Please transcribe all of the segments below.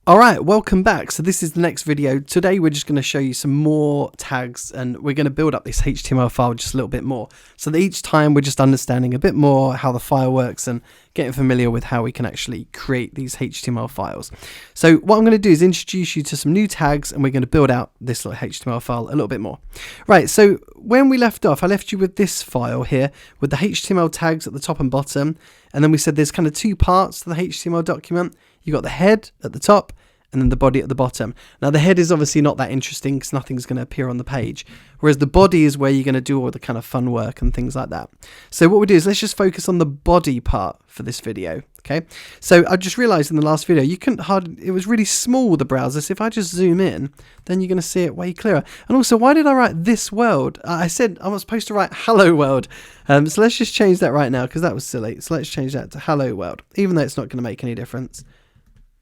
Alright, welcome back. So this is the next video. Today we're just going to show you some more tags and we're going to build up this HTML file just a little bit more. So that each time we're just understanding a bit more how the file works and getting familiar with how we can actually create these HTML files. So what I'm going to do is introduce you to some new tags and we're going to build out this little HTML file a little bit more. Right, so when we left off, I left you with this file here with the HTML tags at the top and bottom. And then we said there's kind of two parts to the HTML document. You've got the head at the top and then the body at the bottom. Now the head is obviously not that interesting because nothing's going to appear on the page, whereas the body is where you're going to do all the kind of fun work and things like that. So what we do is let's just focus on the body part for this video. Okay, so I just realized in the last video it was really small, the browser, so if I just zoom in then you're going to see it way clearer. And also, why did I write this world? I said I was supposed to write hello world, so let's just change that right now because that was silly. So let's change that to hello world, even though it's not going to make any difference.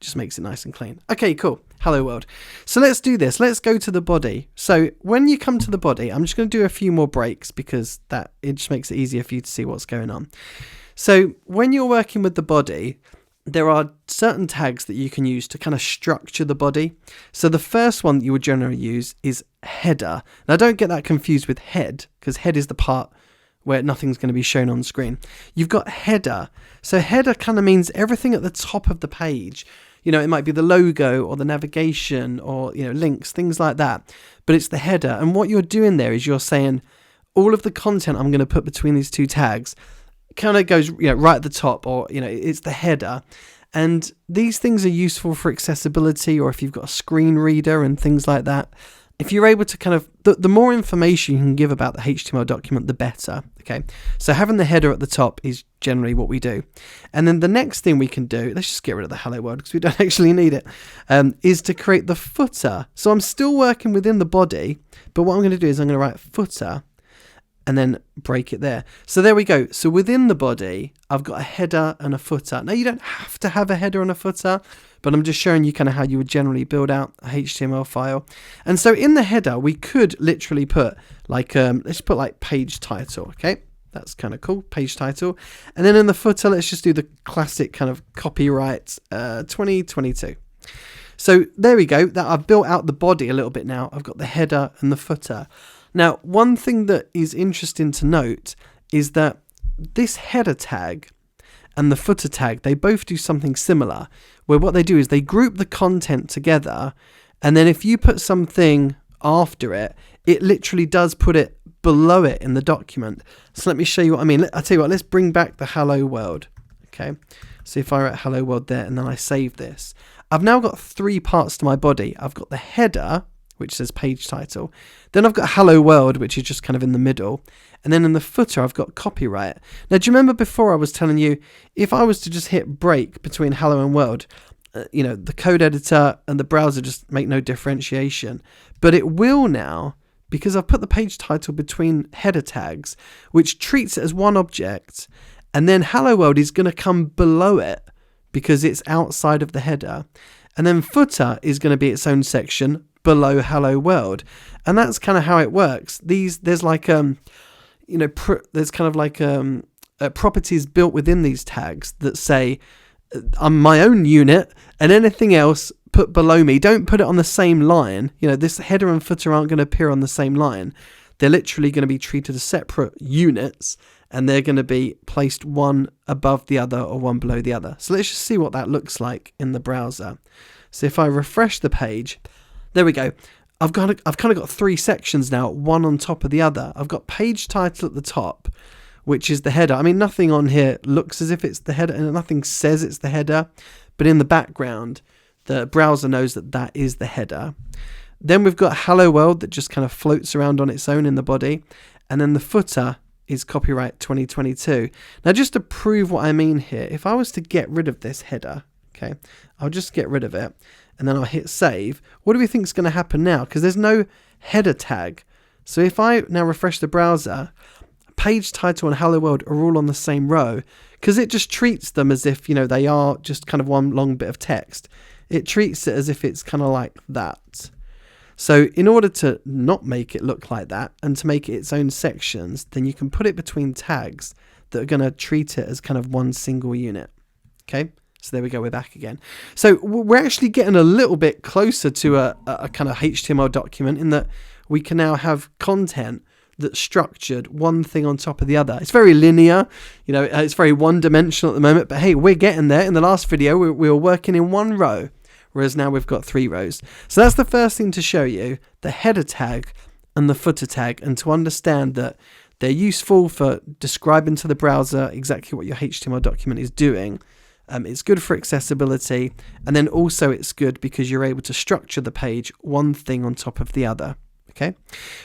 Just makes it nice and clean. Okay, cool. Hello world. So let's do this. Let's go to the body. So when you come to the body, I'm just going to do a few more breaks because it just makes it easier for you to see what's going on. So when you're working with the body, there are certain tags that you can use to kind of structure the body. So the first one that you would generally use is header. Now don't get that confused with head, because head is the part where nothing's going to be shown on screen. You've got header. So header kind of means everything at the top of the page. You know, it might be the logo or the navigation or, you know, links, things like that. But it's the header. And what you're doing there is you're saying all of the content I'm going to put between these two tags kind of goes, you know, right at the top, or, you know, it's the header. And these things are useful for accessibility, or if you've got a screen reader and things like that. If you're able to kind of, the more information you can give about the HTML document, the better. Okay, so having the header at the top is generally what we do. And then the next thing we can do, let's just get rid of the hello world because we don't actually need it, is to create the footer. So I'm still working within the body, but what I'm going to do is I'm going to write footer and then break it there. So there we go. So within the body, I've got a header and a footer. Now you don't have to have a header and a footer, but I'm just showing you kind of how you would generally build out a HTML file. And so in the header, we could literally put like, let's put like page title. Okay, that's kind of cool, page title. And then in the footer, let's just do the classic kind of copyright 2022. So there we go. That I've built out the body a little bit now. I've got the header and the footer. Now, one thing that is interesting to note is that this header tag and the footer tag, they both do something similar, where what they do is they group the content together, and then if you put something after it, it literally does put it below it in the document. So let me show you what I mean. I'll tell you what, let's bring back the hello world. Okay, so if I write hello world there and then I save this, I've now got three parts to my body. I've got the header, which says page title. Then I've got hello world, which is just kind of in the middle. And then in the footer, I've got copyright. Now, do you remember before I was telling you, if I was to just hit break between hello and world, you know, the code editor and the browser just make no differentiation. But it will now, because I've put the page title between header tags, which treats it as one object. And then hello world is going to come below it because it's outside of the header. And then footer is going to be its own section below hello world, and that's kind of how it works. There's like you know, there's kind of like properties built within these tags that say I'm my own unit, and anything else put below me. Don't put it on the same line. You know, this header and footer aren't going to appear on the same line. They're literally going to be treated as separate units, and they're going to be placed one above the other or one below the other. So let's just see what that looks like in the browser. So if I refresh the page, there we go. I've kind of got three sections now, one on top of the other. I've got page title at the top, which is the header. I mean, nothing on here looks as if it's the header, and nothing says it's the header, but in the background, the browser knows that that is the header. Then we've got hello world that just kind of floats around on its own in the body, and then the footer is copyright 2022. Now, just to prove what I mean here, if I was to get rid of this header, okay, I'll just get rid of it, and then I'll hit save. What do we think is going to happen now? Because there's no header tag. So if I now refresh the browser, page title and hello world are all on the same row, because it just treats them as if, you know, they are just kind of one long bit of text. It treats it as if it's kind of like that. So in order to not make it look like that and to make it its own sections, then you can put it between tags that are going to treat it as kind of one single unit. Okay, So there we go, we're back again. So we're actually getting a little bit closer to a kind of HTML document in that we can now have content that's structured one thing on top of the other. It's very linear, it's very one-dimensional at the moment, but hey, we're getting there. In the last video, we were working in one row, whereas now we've got 3 rows. So that's the first thing to show you, the header tag and the footer tag, and to understand that they're useful for describing to the browser exactly what your HTML document is doing. It's good for accessibility, and then also it's good because you're able to structure the page one thing on top of the other. Okay,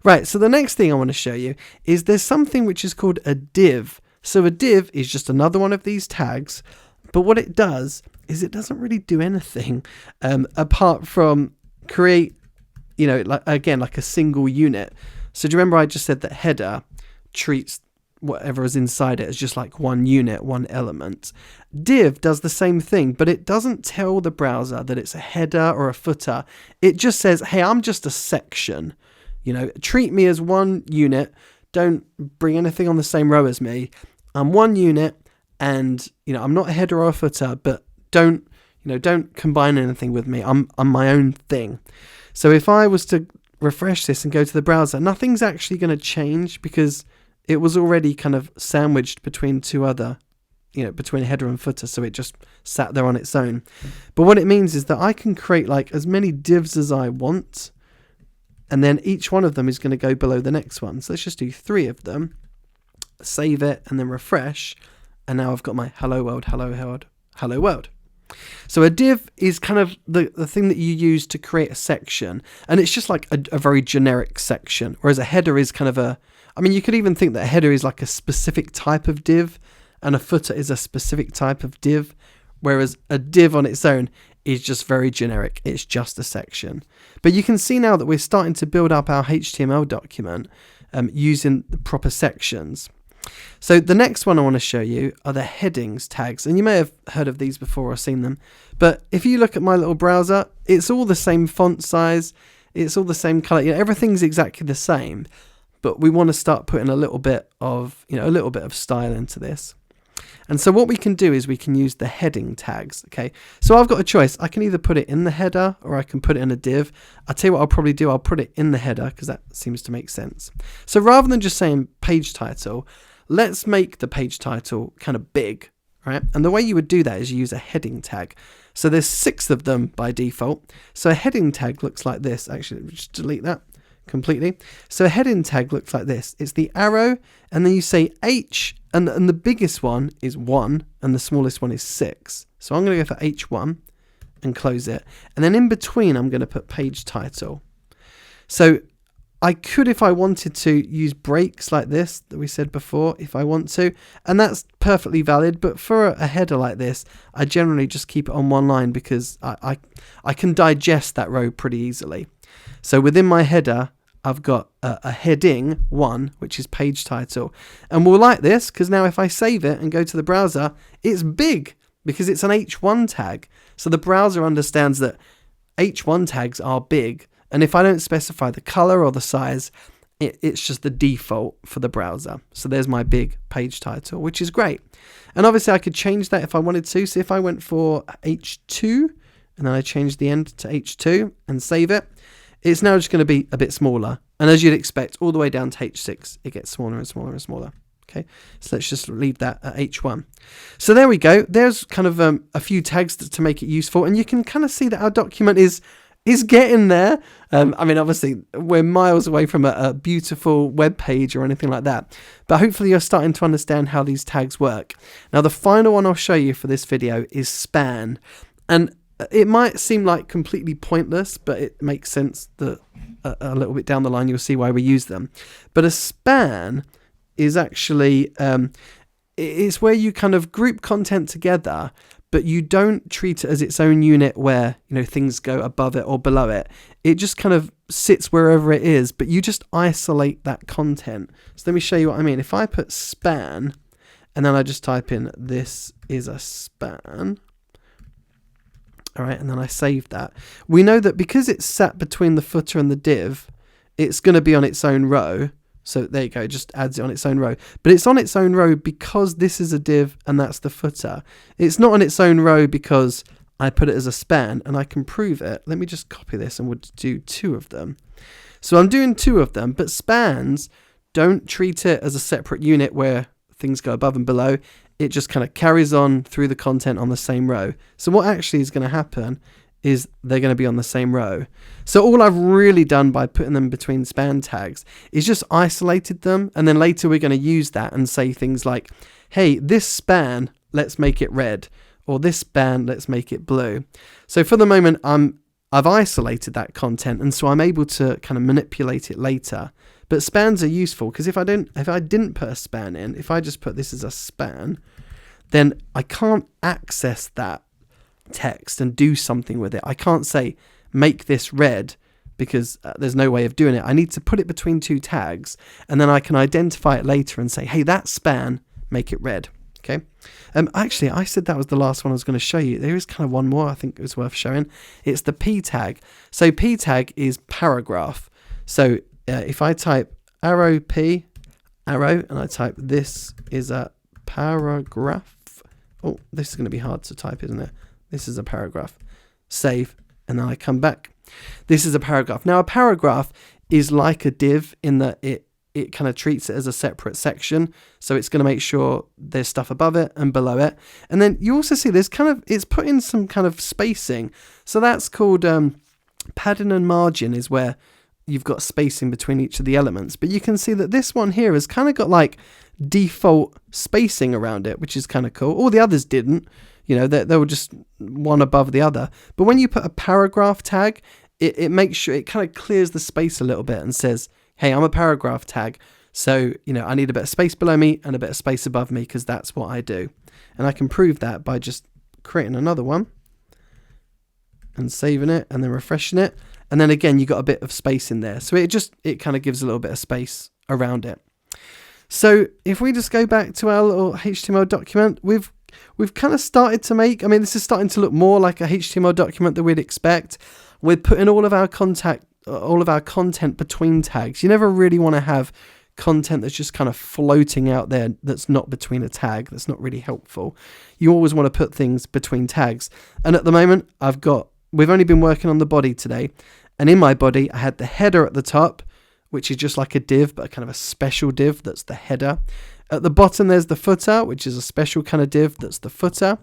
right, so the next thing I want to show you is there's something which is called a div. So a div is just another one of these tags, but what it does is it doesn't really do anything apart from create, like a single unit. So do you remember I just said that header treats whatever is inside it as just like one unit, one element? Div does the same thing, but it doesn't tell the browser that it's a header or a footer. It just says, hey, I'm just a section. Treat me as one unit. Don't bring anything on the same row as me. I'm one unit, and I'm not a header or a footer, but don't combine anything with me. I'm my own thing. So if I was to refresh this and go to the browser, nothing's actually going to change because it was already kind of sandwiched between two other, between header and footer. So it just sat there on its own. But what it means is that I can create like as many divs as I want, and then each one of them is going to go below the next one. So let's just do 3 of them, save it, and then refresh. And now I've got my hello world, hello world, hello world. So a div is kind of the thing that you use to create a section, and it's just like a very generic section, whereas a header is kind of you could even think that a header is like a specific type of div, and a footer is a specific type of div, whereas a div on its own is just very generic. It's just a section. But you can see now that we're starting to build up our HTML document using the proper sections. So the next one I want to show you are the headings tags, and you may have heard of these before or seen them, but if you look at my little browser, it's all the same font size, it's all the same color, everything's exactly the same, but we want to start putting a little bit of style into this. And so what we can do is we can use the heading tags. Okay, so I've got a choice. I can either put it in the header or I can put it in a div. I'll tell you what I'll probably do. I'll put it in the header because that seems to make sense. So rather than just saying page title, let's make the page title kind of big, right? And the way you would do that is you use a heading tag. So there's 6 of them by default. So a heading tag looks like this. Actually, just delete that completely. So a heading tag looks like this. It's the arrow, and then you say H, and the biggest one is 1, and the smallest one is 6. So I'm going to go for H1 and close it. And then in between, I'm going to put page title. So I could, if I wanted to, use breaks like this that we said before, if I want to, and that's perfectly valid. But for a header like this, I generally just keep it on one line because I can digest that row pretty easily. So within my header, I've got a heading 1, which is page title. And we'll like this because now if I save it and go to the browser, it's big because it's an H1 tag. So the browser understands that H1 tags are big. And if I don't specify the color or the size, it's just the default for the browser. So there's my big page title, which is great. And obviously I could change that if I wanted to. So if I went for H2 and then I change the end to H2 and save it, it's now just going to be a bit smaller. And as you'd expect, all the way down to H6, it gets smaller and smaller and smaller. Okay, so let's just leave that at H1. So there we go. There's kind of a few tags to make it useful. And you can kind of see that our document is getting there. Obviously, we're miles away from a beautiful web page or anything like that. But hopefully you're starting to understand how these tags work. Now, the final one I'll show you for this video is span. And it might seem like completely pointless, but it makes sense that a little bit down the line you'll see why we use them. But a span is actually it's where you kind of group content together, but you don't treat it as its own unit where things go above it or below it. It just kind of sits wherever it is, but you just isolate that content. So let me show you what I mean. If I put span and then I just type in this is a span. All right, and then I save that. We know that because it's sat between the footer and the div, it's going to be on its own row, So there you go, it just adds it on its own row. But it's on its own row because this is a div and that's the footer. It's not on its own row because I put it as a span, and I can prove it. Let me just copy this and we'll do 2 of them. So I'm doing 2 of them, but spans don't treat it as a separate unit where things go above and below. It just kind of carries on through the content on the same row. So what actually is going to happen is they're going to be on the same row. So all I've really done by putting them between span tags is just isolated them, and then later we're going to use that and say things like, hey, this span, let's make it red, or this span, let's make it blue. So for the moment, I've isolated that content, and so I'm able to kind of manipulate it later. But spans are useful because if I didn't put a span in, if I just put this as a span, then I can't access that text and do something with it. I can't say make this red because there's no way of doing it. I need to put it between 2 tags, and then I can identify it later and say, hey, that span, make it red. Okay. Actually, I said that was the last one I was going to show you. There is kind of one more I think it was worth showing. It's the p tag. So p tag is paragraph. So if I type arrow p arrow and I type this is a paragraph. Oh, this is going to be hard to type, isn't it? This is a paragraph. Save, and then I come back. This is a paragraph. Now, a paragraph is like a div in that it kind of treats it as a separate section. So it's going to make sure there's stuff above it and below it. And then you also see there's it's put in some kind of spacing. So that's called padding and margin, is where you've got spacing between each of the elements. But you can see that this one here has kind of got like default spacing around it, which is kind of cool. All the others didn't. You know, they were just one above the other. But when you put a paragraph tag, it makes sure it kind of clears the space a little bit and says, hey, I'm a paragraph tag. So, you know, I need a bit of space below me and a bit of space above me because that's what I do. And I can prove that by just creating another one and saving it and then refreshing it. And then again, you got a bit of space in there. So it kind of gives a little bit of space around it. So if we just go back to our little HTML document, we've kind of started to make, I mean, this is starting to look more like a HTML document that we'd expect. We're putting all of our content between tags. You never really want to have content that's just kind of floating out there that's not between a tag. That's not really helpful. You always want to put things between tags. And at the moment, we've only been working on the body today. And in my body, I had the header at the top, which is just like a div, but kind of a special div. That's the header. At the bottom, there's the footer, which is a special kind of div. That's the footer.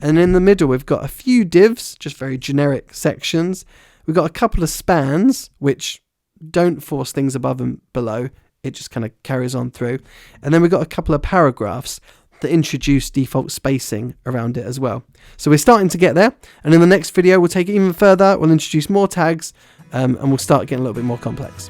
And in the middle, we've got a few divs, just very generic sections. We've got a couple of spans, which don't force things above and below. It just kind of carries on through. And then we've got a couple of paragraphs that introduce default spacing around it as well. So we're starting to get there. And in the next video, we'll take it even further. We'll introduce more tags and we'll start getting a little bit more complex.